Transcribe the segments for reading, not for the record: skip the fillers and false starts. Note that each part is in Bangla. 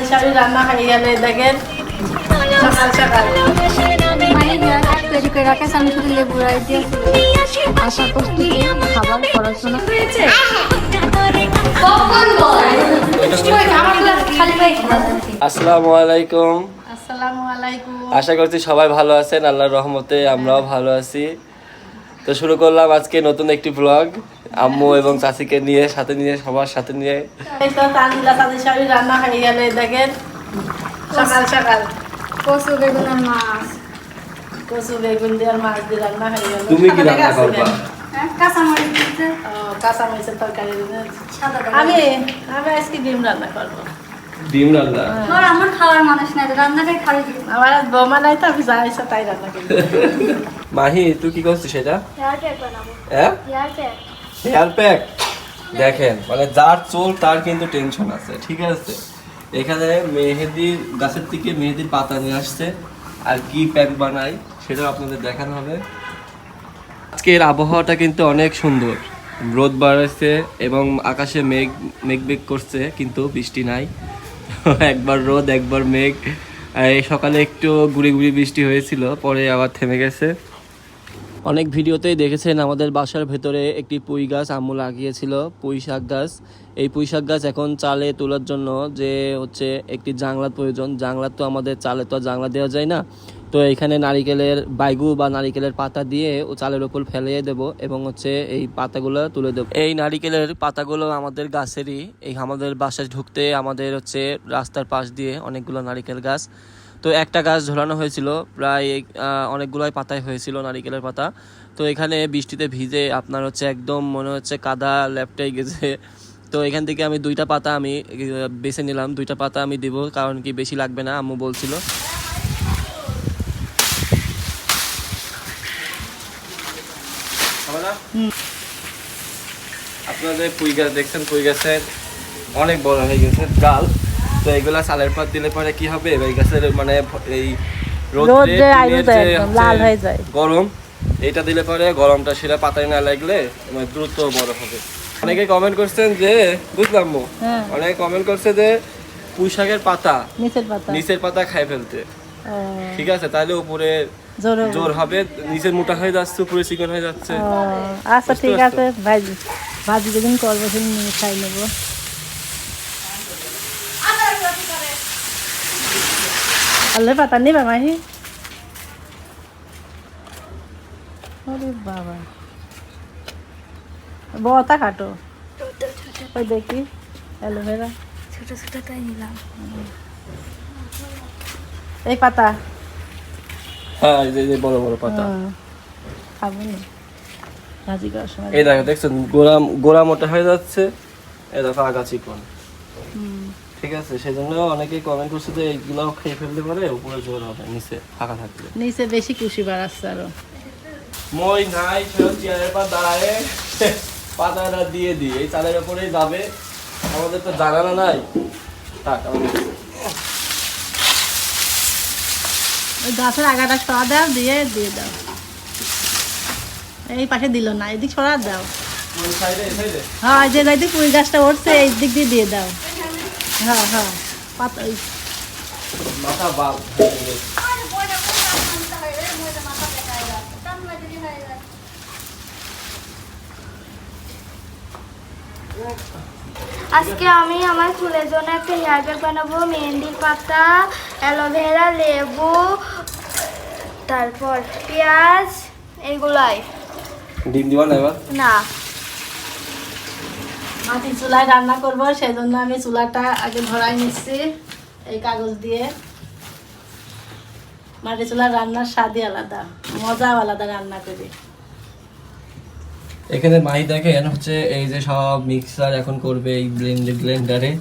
সারি রান্না হয়ে গেলে দেখেন সকাল সকাল তৈরি করে রাখে আমি শুধু লেবু রাই দিয়ে আশা করছি খাবার পড়াশোনা হয়েছে আসসালামু আলাইকুম। আসসালামু আলাইকুম। আশা করছি সবাই ভালো আছেন, আল্লাহর রহমতে আমরাও ভালো আছি। তো শুরু করলাম আজকে নতুন একটি ব্লগ, আম্মু এবং চাচিকে নিয়ে সবার সাথে নিয়ে। এই তো তানজিলা সাদি সারি রান্না হয়ে গেলে দেখেন সকাল সকাল কচু বেগুনের মাছ কচু বেগুন দিয়ে আর মাছ দিয়ে রান্না হয়ে গেল। তুমি কি রান্না করবা? কাঁচামরিচ দিতে কাঁচা মরিচের তরকারি সাদা আমি আজকে ডিম রান্না করবো। ডিম রান্না? আমার খাওয়ার মানুষ নাই রান্নাটাই খাওয়াই দিই আমার আজ বৌমা নাই তো আমি যা ইচ্ছা তাই রান্না করি। মাহি তুই কি করছিস সেটা? হেয়ার প্যাক বানাবো হ্যাঁ, হেয়ার প্যাক হেয়ার প্যাক। দেখেন মানে যার চুল তার কিন্তু টেনশন আছে, ঠিক আছে। এখানে মেহেদির গাছের থেকে মেহেদির পাতা নিয়ে আসছে, আর কি প্যাক বানাই সেটাও আপনাদের দেখানো হবে। আজকের আবহাওয়াটা কিন্তু অনেক সুন্দর, রোদ বাড়ছে এবং আকাশে মেঘ মেঘ করছে, কিন্তু বৃষ্টি নাই। একবার রোদ একবার মেঘ। এই সকালে একটু গুড়ি গুড়ি বৃষ্টি হয়েছিল, পরে আবার থেমে গেছে। অনেক ভিডিওতেই দেখেছেন আমাদের বাসার ভেতরে একটি পুঁই গাছ আম্মু লাগিয়েছিল, পুঁই শাক গাছ। এই পুঁই শাক গাছ এখন চালে তোলার জন্য যে হচ্ছে একটি জাংলার প্রয়োজন। জাংলা তো আমাদের চালে তো জাংলা দেওয়া যায় না, তো এখানে নারিকেলের বাইগু বা নারিকেলের পাতা দিয়ে ও চালের উপর ফেলিয়ে দেব এবং হচ্ছে এই পাতাগুলো তুলে দেব। এই নারিকেলের পাতাগুলো আমাদের গাছেরই, এই আমাদের বাসায় ঢুকতে আমাদের হচ্ছে রাস্তার পাশ দিয়ে অনেকগুলো নারিকেল গাছ। তো একটা গাছ ঝোলানো হয়েছিল, প্রায় অনেকগুলোই পাতায় হয়েছিল নারিকেলের পাতা। তো এখানে বৃষ্টিতে ভিজে আপনার হচ্ছে একদম মনে হচ্ছে কাদা লেপটাই গেছে। তো এখান থেকে আমি দুইটা পাতা আমি বেছে নিলাম, দুইটা পাতা আমি দিব, কারণ কি বেশি লাগবে না আম্মু বলছিল। আপনাদের পুঁই গাছ দেখছেন, পুঁই গাছের অনেক বড় হয়ে গেছে ডাল। তো এগুলা চালের পর দিলে পরে কি হবে, এই গাছের মানে এই রোদে লাল হয়ে যায় গরম, এইটা দিলে পরে গরমটা সেটা পাতায় না লাগলে মানে দ্রুত বড় হবে। অনেকে কমেন্ট করছেন যে, বুঝলাম অনেকে কমেন্ট করছে যে পুঁই শাকের পাতা নিচের পাতা খাই ফেলতে। ঠিক আছে, তাহলে উপরে জোর হবে, নিচের মোটা হয়ে যাচ্ছে, উপরে চিকন হয়ে যাচ্ছে। আচ্ছা ঠিক আছে, ভাজি যেদিন করবো সেদিন নিয়ে খাই নেবো। আল্লাহ পাতা নিবা মাহি? আরে বাবা, বতা কাটো ওই দেখি অ্যালোভেরা ছোট ছোট তাই নিলাম। এই পাতা হ্যাঁ, এই যে বড় বড় পাতা খাবো না ভাজি করার সময়। এই দেখো, দেখছেন গোড়া মোটা হয়ে যাচ্ছে, এই দেখো আগা চিকন। ঠিক আছে, সেজন্য অনেকেই কমেন্ট করছে যে এইগুলো খেয়ে ফেলতে পারে, উপরে জোর হবে, নিচে ফাঁকা থাকবে। নিচে বেশি কুশি বাড়াচ্ছে আরো। মই নাই চেয়ারের পর দাঁড়ায় পাতাটা দিয়ে দিই, এই চালের উপরেই যাবে। আমাদের তো জানালা নাই, থাক ওই গাছের আগাটা সরা দাও, দিয়ে দাও। এই পাশে দিল না, এদিক সরা দাও। ওই সাইডে এই সাইডে হ্যাঁ, যে যাইতে পুঁই গাছটা উঠছে এই দিক দিয়ে দাও। হ্যাঁ হ্যাঁ, পাতা মাথা বাল। আজকে আমি আমার চুলের জন্য একটা হেয়ার প্যাক বানাবো। মেহেন্দির পাতা, অ্যালোভেরা, লেবু, তারপর পেঁয়াজ, এইগুলাই। ডিম দিবা না এবার? না, মাটির চুলায় রান্না করব, সেজন্য আমি চুলাটা আগে ধরাই নিচ্ছি এই কাগজ দিয়ে। মাটির চুলার রান্নার স্বাদই আলাদা, মজাও আলাদা রান্না করি। এখানে মাই দেখেন হচ্ছে এই যে সব মিক্সার এখন করবে এই ব্লেন্ডারে।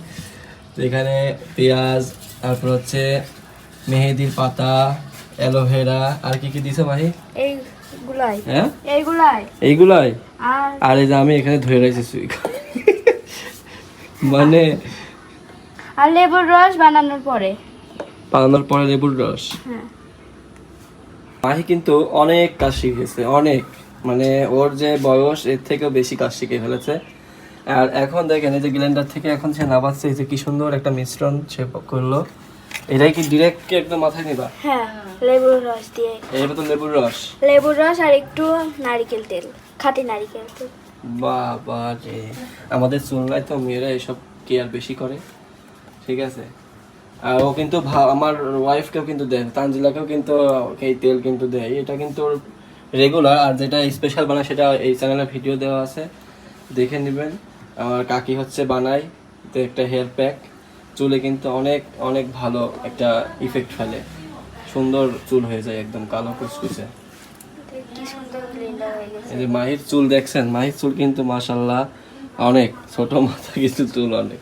তো এখানে পেঁয়াজ, তারপর হচ্ছে মেহেদির পাতা, অ্যালোভেরা, আর কি কি দিছে মাহি? এইগুলাই। হ্যাঁ, এইগুলাই। আর এই যে আমি এখানে ধরে রাখছি মানে আর লেবুর রস বানানোর পরে লেবুর রস। হ্যাঁ, মাহি কিন্তু অনেক কাজ শিখেছে, অনেক, মানে ওর যে বয়স এর থেকেও বেশি কাজ শিখে ফেলেছে। আর এখন দেখেন এই যে গ্রাইন্ডার থেকে এখন সে নামাচ্ছে, এই যে কি সুন্দর একটা মিশ্রণ সে করলো। এটাই কি ডিরেক্ট কি একদম মাথায় নিবা? হ্যাঁ, লেবুর রস দিয়ে। এইটা তো লেবুর রস, লেবুর রস আর একটু নারকেল তেল, খাঁটি নারকেল তেল। বাবা রে, আমাদের চুলনায় তো মেয়েরা এসব কেয়ার বেশি করে, ঠিক আছে। আর ও কিন্তু আমার ওয়াইফকেও কিন্তু দেয়, তানজিলাকেও কিন্তু এই তেল কিন্তু দেয়। এটা কিন্তু রেগুলার, আর যেটা স্পেশাল বানায় সেটা এই চ্যানেলে ভিডিও দেওয়া আছে, দেখে নেবেন। আমার কাকি হচ্ছে বানায় তো একটা হেয়ার প্যাক, চুলে কিন্তু অনেক অনেক ভালো একটা ইফেক্ট ফেলে, সুন্দর চুল হয়ে যায় একদম কালো কুচকুচে। কি সুন্দর ব্লেন্ডার হয়ে গেছে। এই যে মাহির চুল দেখছেন, মাহির চুল কিন্তু মাশাআল্লাহ অনেক ছোট, মাথা কিছু চুল অনেক।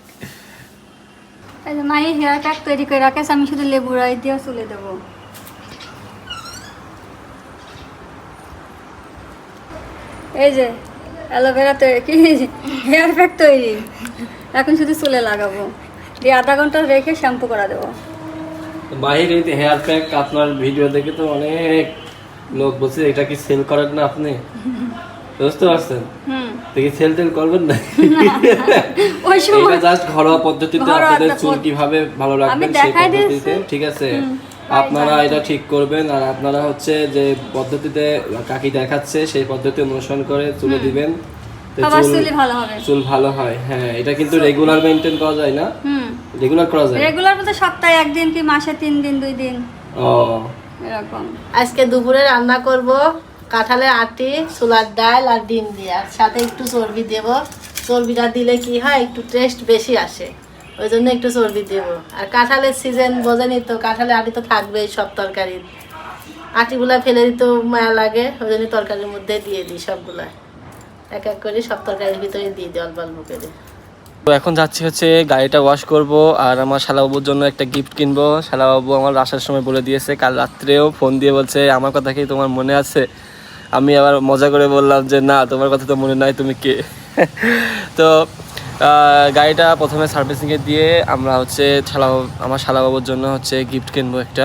এই যে মায়ের হেয়ার প্যাক তৈরি করে রাখে, আমি শুধু লেবু রস দিয়ে চুলে দেবো। এই যে অ্যালোভেরা তৈরি, কি হেয়ার প্যাক তৈরি, এখন শুধু চুলে লাগাবো, দিয়ে আধা ঘন্টা রেখে শ্যাম্পু করা দেবো। মাহির এই হেয়ার প্যাক আপনার ভিডিও দেখে তো অনেক লোক বলছে এটা কি সেল করেন না আপনি, বুঝতে পারছেন? দেখি সেল টেল করবেন না, ওই সময় এটা জাস্ট ঘরোয়া পদ্ধতিতে আপনাদের চুল কিভাবে ভালো রাখবেন সেই পদ্ধতিতে, ঠিক আছে। আপনারা এটা ঠিক করবেন, আর আপনারা হচ্ছে যে পদ্ধতিতে কাকি দেখাচ্ছে সেই পদ্ধতি অনুসরণ করে চুলে দিবেন, চুল ভালো হয়। হ্যাঁ, এটা কিন্তু রেগুলার মেইনটেইন করা যায় না? রেগুলার করা যায়, রেগুলার বলতে সপ্তাহে একদিন কি মাসে 3 দিন 2 দিন ও এরকম। আজকে দুপুরে রান্না করব কাঁঠালের আটি, ছোলার ডাল আর ডিম দিয়ে, আর সাথে একটু চর্বি দেব। চর্বিটা দিলে কি হয়, একটু টেস্ট বেশি আসে, ওই জন্য একটু চর্বি দেব। আর কাঁঠালের সিজন বোঝেনি তো, কাঁঠালের আটি তো থাকবেই সব তরকারির, আটিগুলা ফেলে দিতেও মায়া লাগে, ওই জন্য তরকারির মধ্যে দিয়ে দিই সবগুলা, এক এক করে সব তরকারির ভিতরে দিয়ে দিই অল্প অল্প করে। তো এখন যাচ্ছি হচ্ছে গাড়িটা ওয়াশ করব, আর আমার শালাবাবুর জন্য একটা গিফট কিনবো। শালাবাবু আমার আসার সময় বলে দিয়েছে, কাল রাত্রেও ফোন দিয়ে বলছে আমার কথা কি তোমার মনে আছে। আমি আবার মজা করে বললাম যে না, তোমার কথা তো মনে নাই, তুমি কে। তো গাড়িটা প্রথমে সার্ভিসিংয়ে দিয়ে আমরা হচ্ছে আমার শালাবাবুর জন্য হচ্ছে গিফট কিনবো। একটা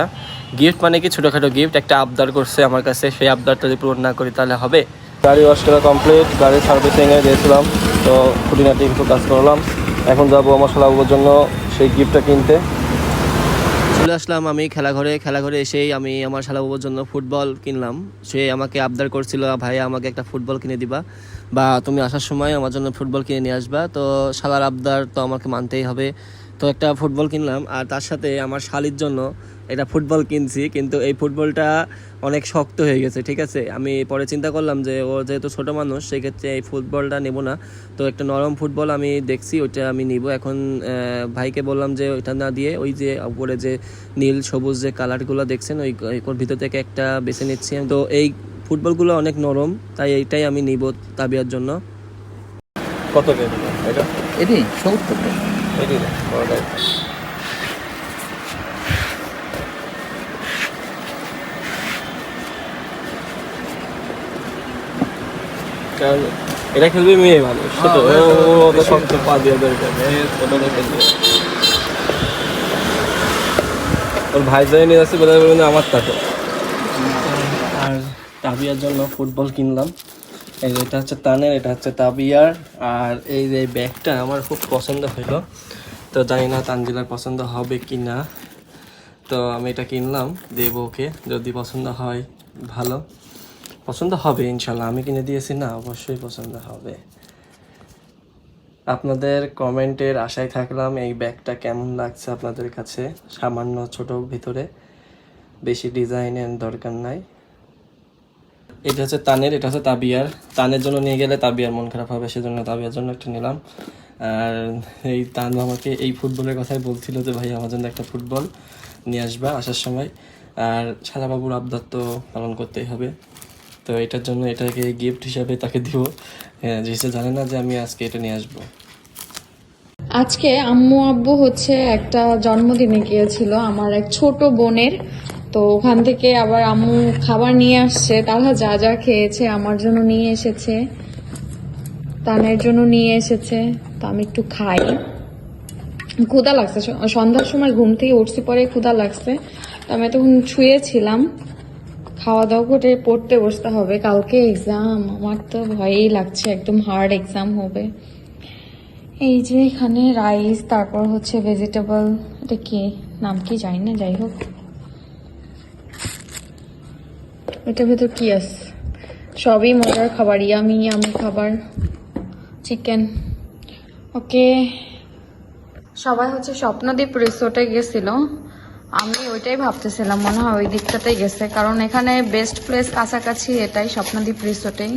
গিফট মানে কি, ছোটোখাটো গিফট, একটা আবদার করছে আমার কাছে, সেই আবদারটা যদি পূরণ না করি তাহলে হবে। গাড়ি ওয়াশ করা কমপ্লিট, গাড়ি সার্ভিসিংয়ে দিয়েছিলাম, তো খুঁটিনাটি একটু কাজ করলাম। এখন যাবো আমার শালাবাবুর জন্য সেই গিফটটা কিনতে। চলে আসলাম আমি খেলাঘরে এসেই আমি আমার শালাবাবুর জন্য ফুটবল কিনলাম। সে আমাকে আবদার করছিল, ভাইয়া আমাকে একটা ফুটবল কিনে দিবা, বা তুমি আসার সময় আমার জন্য ফুটবল কিনে নিয়ে আসবা। তো শালার আবদার তো আমাকে মানতেই হবে, তো একটা ফুটবল কিনলাম। আর তার সাথে আমার শালির জন্য একটা ফুটবল কিনছি, কিন্তু এই ফুটবলটা অনেক শক্ত হয়ে গেছে, ঠিক আছে। আমি পরে চিন্তা করলাম যে ও যেহেতু ছোটো মানুষ, সেক্ষেত্রে এই ফুটবলটা নেব না, তো একটা নরম ফুটবল আমি দেখছি ওইটা আমি নিব। এখন ভাইকে বললাম যে ওইটা না দিয়ে ওই যে উপরে যে নীল সবুজ যে কালারগুলো দেখছেন ওই ভিতর থেকে একটা বেছে নিচ্ছি। তো এই ফুটবলগুলো অনেক নরম, তাই এইটাই আমি নিব তাবিয়ার জন্য। কত এটা? এটি 70 টাকা। কারণ এটা খেলবে মেয়ে মানুষ, শক্ত পা দিয়ে দরকার, ওর ভাই যাই নিয়ে যাচ্ছে বোঝা বলবেন আমার তাকে। আর তাবিয়ার জন্য ফুটবল কিনলাম, এই যে এটা হচ্ছে তানের, এটা হচ্ছে তাবিয়ার। আর এই যে ব্যাগটা আমার খুব পছন্দ হইলো, তো জানি না তানজিলার পছন্দ হবে কি না, তো আমি এটা কিনলাম, দেবো ওকে, যদি পছন্দ হয় ভালো, পছন্দ হবে ইনশাল্লাহ, আমি কিনে দিয়েছি না, অবশ্যই পছন্দ হবে। আপনাদের কমেন্টের আশায় থাকলাম এই ব্যাগটা কেমন লাগছে আপনাদের কাছে। সামান্য ছোট ভিতরে, বেশি ডিজাইনের দরকার নাই। এটা হচ্ছে তানের, এটা হচ্ছে তাবিয়ার। তানের জন্য নিয়ে গেলে তাবিয়ার মন খারাপ হবে, সেজন্য তাবিয়ার জন্য একটা নিলাম। আর এই তান আমাকে এই ফুটবলের কথাই বলছিল যে ভাই আমার জন্য একটা ফুটবল নিয়ে আসবা আসার সময়। আর শালাবাবুর আবদার তো পালন করতেই হবে, তো এটার জন্য এটাকে গিফট হিসাবে তাকে দিব। হ্যাঁ, যেহেতু জানে না যে আমি আজকে এটা নিয়ে আসবো। আজকে আম্মু আব্বু হচ্ছে একটা জন্মদিনে গিয়েছিল আমার এক ছোট বোনের, তো ওখান থেকে আবার আম্মু খাবার নিয়ে আসছে। তারা যা যা খেয়েছে আমার জন্য নিয়ে এসেছে, তানের জন্য নিয়ে এসেছে, তো আমি একটু খাই। ক্ষুধা লাগছে, সন্ধ্যার সময় ঘুম থেকে উঠছি, পরে ক্ষুধা লাগছে, তো আমি তখন শুয়েছিলাম। খাওয়া দাওয়া করে পড়তে বসতে হবে, কালকে এক্সাম, আমার তো ভয়ই লাগছে, একদম হার্ড এক্সাম হবে। এই যে এখানে রাইস, তারপর হচ্ছে ভেজিটেবল, এটা কি নাম কি জানি না, যাই হোক। এটার ভেতর কি আছে? সবই মজার খাবার, ইয়ামি ইয়ামি খাবার, চিকেন। ওকে, সবাই হচ্ছে স্বপ্নদ্বীপ রিসোর্টে গেছিল, আমি ওইটাই ভাবতেছিলাম, মনে হয় ওই দিকটাতেই গেছে, কারণ এখানে বেস্ট প্লেস কাছাকাছি এটাই, স্বপ্নদ্বীপ রিসোর্টেই।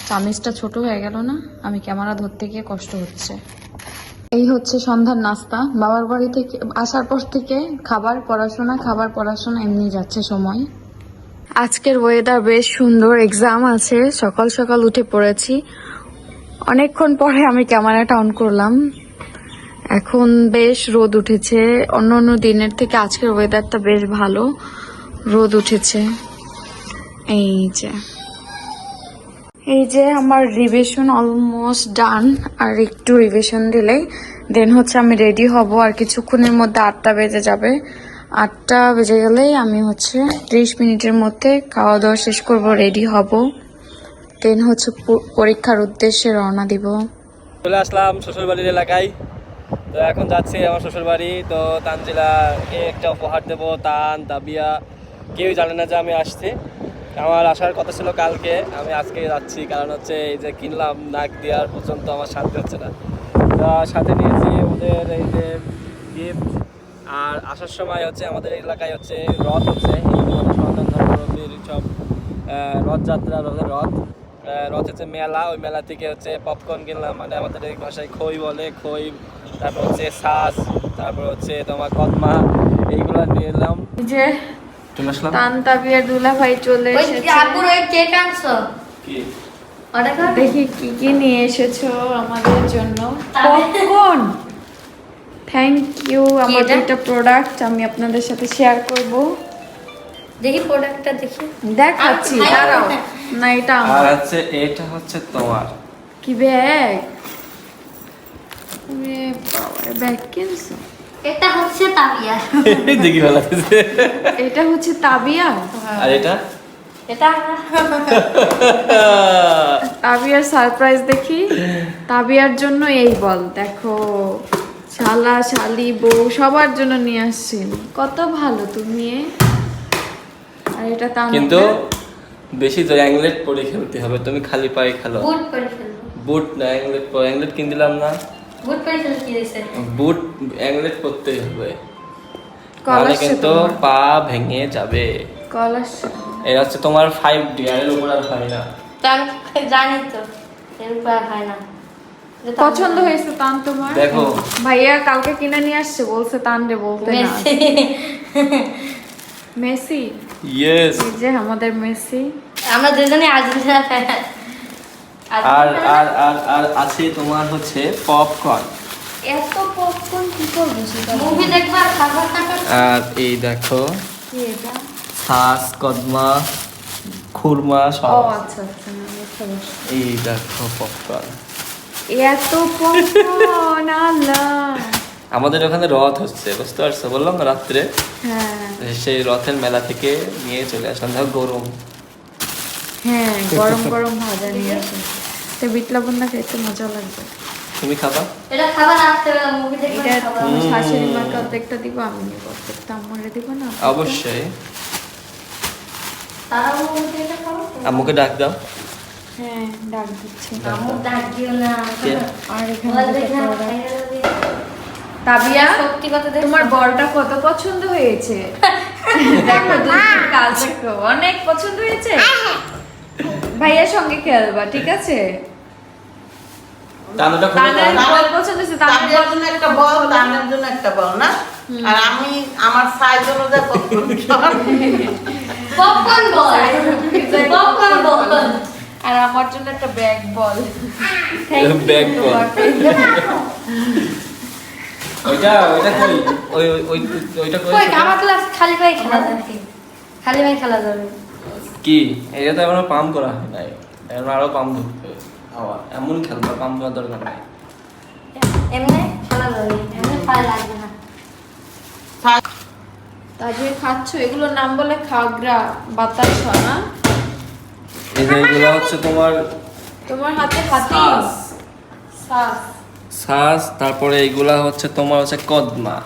চামিজটা ছোট হয়ে গেল না, আমি ক্যামেরা ধরতে গিয়ে কষ্ট হচ্ছে। এই হচ্ছে সন্ধ্যার নাস্তা। বাবার বাড়ি থেকে আসার পর থেকে খাবার পড়াশোনা, খাবার পড়াশোনা, এমনি যাচ্ছে সময়। আজকের ওয়েদার বেশ সুন্দর, এক্সাম আছে, সকাল সকাল উঠে পড়েছি। অনেকক্ষণ পরে আমি ক্যামেরাটা অন করলাম, এখন বেশ রোদ উঠেছে। অন্য অন্য দিনের থেকে আজকের ওয়েদারটা বেশ ভালো, রোদ উঠেছে। এই যে আমার রিভিশন অলমোস্ট ডান, আর একটু রিভিশন দিলেই দেন হচ্ছে আমি রেডি হব। আর কিছুক্ষণের মধ্যে 8টা বেজে যাবে। 8টা বেজে গেলেই আমি হচ্ছে 30 মিনিটের মধ্যে খাওয়া দাওয়া শেষ করব, রেডি হব, দেন হচ্ছে পরীক্ষার উদ্দেশ্যে রওনা দিব। চলে আসলাম শ্বশুরবাড়ির এলাকায়। তো এখন যাচ্ছি আমার শ্বশুরবাড়ি। তো তানজিলাকে একটা উপহার দেবো। তাবিয়া কেউই জানে না যে আমি আসছি। আমার আসার কথা ছিল কালকে, আমি আজকে যাচ্ছি, কারণ হচ্ছে এই যে কিনলাম, নাক দেওয়ার পর্যন্ত আমার শান্তি হচ্ছে না। তো সাথে নিয়েছি ওদের এই যে গিফট। আর আসার সময় হচ্ছে আমাদের এলাকায় হচ্ছে রথ হচ্ছে, সনাতন ধর্মাবলম্বীর সব রথযাত্রা, রথ হচ্ছে মেলা, ওই মেলা থেকে হচ্ছে পপকর্ন কিনলাম, মানে আমাদের এই ভাষায় খই বলে, খই, তারপর হচ্ছে ছাঁচ, তারপর হচ্ছে তোমার কদমা, এইগুলো নিয়ে এলাম। যে চলে আসলাম। তানতাবিয়ার দুলা ভাই চলে এসেছে। কি দেখি কি কি নিয়ে এসেছো আমাদের জন্য। Popcorn, thank you. আমার দুটো প্রোডাক্ট আমি আপনাদের সাথে শেয়ার করব। দেখি প্রোডাক্টটা দেখি। দেখাচ্ছি, দাঁড়াও না, এটা আর আমার। হচ্ছে এটা হচ্ছে তোমার কি ব্যাগ? ব্যাগ কিনছো? এটা হচ্ছে তাবিয়া। দেখি ভালো লাগছে। এটা হচ্ছে তাবিয়া। আর এটা এটা তাবিয়ার সারপ্রাইজ দেখি। তাবিয়ার জন্য এই বল, দেখো, শালা শালি বউ সবার জন্য নিয়ে আসছেন, কত ভালো তুমি। আর এটা কিন্তু বেশি তো অ্যাংলেট পরে খেলতে হবে, তুমি খালি পায়ে খেলো। বুট পরে ফেলবো। বুট না, অ্যাংলেট পরে, অ্যাংলেট কিন দিলাম না। বুট পরে ফেলতে কি দিছে? বুট অ্যাংলেট পরতেই হবে, কল নাহলে আসছে কিন্তু তোমার। পা ভেঙে যাবে। কল আসছে। এটা হচ্ছে তোমার 5D, এর উপর আর হয় না। তা আমি জানি তো এর উপর হয় না। পছন্দ হয়েছে তান তোমার? দেখো ভাইয়া কালকে কিনে নিয়ে আসছে, বলছে তান রে বলতে না। মেসি। Messi, yes. এই যে আমাদের মেসি। আমরা দুজনে আর্জেন্টিনা ফ্যান। আর আর আর আর আছে তোমার হচ্ছে পপকর্ন। এত পপকর্ন কি করবো সেটা? মুভি দেখবা, খাবার খাবার। আর এই দেখো কি এটা? ছাঁচ, কদমা, খুরমা ও সব। আচ্ছা আচ্ছা, না বুঝতে পারছি। এই দেখো পপকর্ন। এত পপকর্ন, আল্লাহ। আমাদের ওখানে রথ হচ্ছে, বুঝতে পারছো, বললাম না রাত্রে, হ্যাঁ সেই রথের মেলা থেকে নিয়ে চলে আসলাম। দেখো গরম। হ্যাঁ, গরম গরম ভাজা নিয়ে আসে, তো বিট লবণ না খেতে মজা লাগবে। তুমি খাবা? এটা খাবার রাখতে হবে, মুভি দেখবা এটা খাবার। তোমার শাশুড়ি মাকে অর্ধেকটা দিব, আমি নিব অর্ধেকটা, আম্মুরে দিব না? অবশ্যই। তারা মুভি দেখে খাবো। আম্মুকে ডাক দাও। হ্যাঁ, ডাক দিচ্ছি। আমুক ডাক দিও না। কে? আর এখানে বল দুটো দেখে না, product। খাইয়ে দেবে। তাবিয়া, সত্যি কথা দেখো। তোমার বলটা কত পছন্দ হয়েছে? দেখো দুটোর কাজ দেখো, অনেক পছন্দ হয়েছে। ভাইয়ার সঙ্গে খেলবা, ঠিক আছে? তানুটা খুলে তানের দাও। বল পছন্দ হয়েছে, তানের তাদের জন্য একটা বল, তাদের জন্য একটা বল না, আর আমি আমার সাইজ অনুযায়ী পপকর্ন বল। পপকর্ন বল। আর আমার জন্য একটা ব্যাগ বল। ব্যাগ বল। ওইটা কই? ওইটা কই? কই আমার ক্লাস খালি পায়ে খেলা যাবে। খালি পায়ে খেলা যাবে। কি এটা তো এখনো পাম্প করা হয় নাই, এখন আরো পাম্প ঢুকবে। আবার এমন খেলবা, পাম্প করার দরকার নাই। এমনি খেলা যাবে, এমনি পায়ে লাগবে না। তাবিয়া খাচ্ছ, এগুলোর নাম বলে খাগড়া বাতাসা না? এই যে এগুলো হচ্ছে তোমার তোমার হাতে হাতি ছাঁচ। সাস। সাস, তারপরে এগুলা হচ্ছে তোমার হচ্ছে কদমা।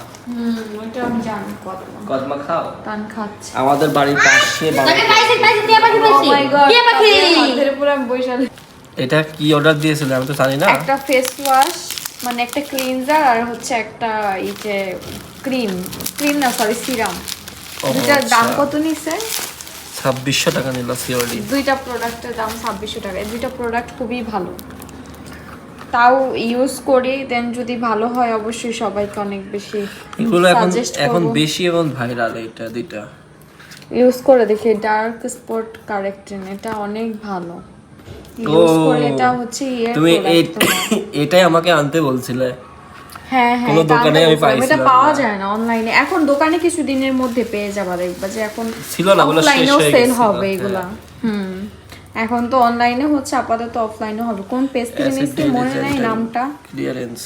ওইটা আমি জানি কত কদমা খাও? টান খাচ্ছে। আমাদের বাড়ির পাশে পুরো বৈশাল। এটা কি অর্ডার দিয়েছিল আমি তো জানি না। একটা ফেস ওয়াশ, মানে একটা ক্লিনজার, আর হচ্ছে একটা এই যে ক্রিম না সরি সিরাম। ও, দুইটার দাম আচ্ছা। কত নিছে? 2600 টাকা নিল সিওডি। দুইটা প্রোডাক্টের দাম 2600 টাকা। এই দুইটা প্রোডাক্ট খুবই ভালো, তাও ইউজ করি, দেন যদি ভালো হয় অবশ্যই সবাইকে অনেক বেশি এগুলো এখন suggest এখন করবো। বেশি এবং ভাইরাল এটা দুইটা। ইউজ করে দেখি ডার্ক স্পট কারেক্টিং, এটা অনেক ভালো ইউজ ও, করে। এটা হচ্ছে ইয়ের তুমি প্রোডাক্ট তোমার। এটাই আমাকে আনতে বলছিলে। হ্যাঁ হ্যাঁ, কোনো এটা দোকানে আনতে আমি বলছিলাম। এটা পাইছিলাম পাওয়া না। যায় না অনলাইনে, এখন দোকানে কিছু দিনের মধ্যে পেয়ে যাবা, দেখবা যে এখন ছিল না, ওগুলো শেষ অফলাইনেও হয়ে সেল গেছিল, হবে হ্যাঁ। এগুলা। এখন তো অনলাইনে হচ্ছে, আপাতত অফলাইনে হবে। কোন পেজ থেকে Acid নিচ্ছি মনে design নাই টাইপ। নামটা। ক্লিয়ারেন্স।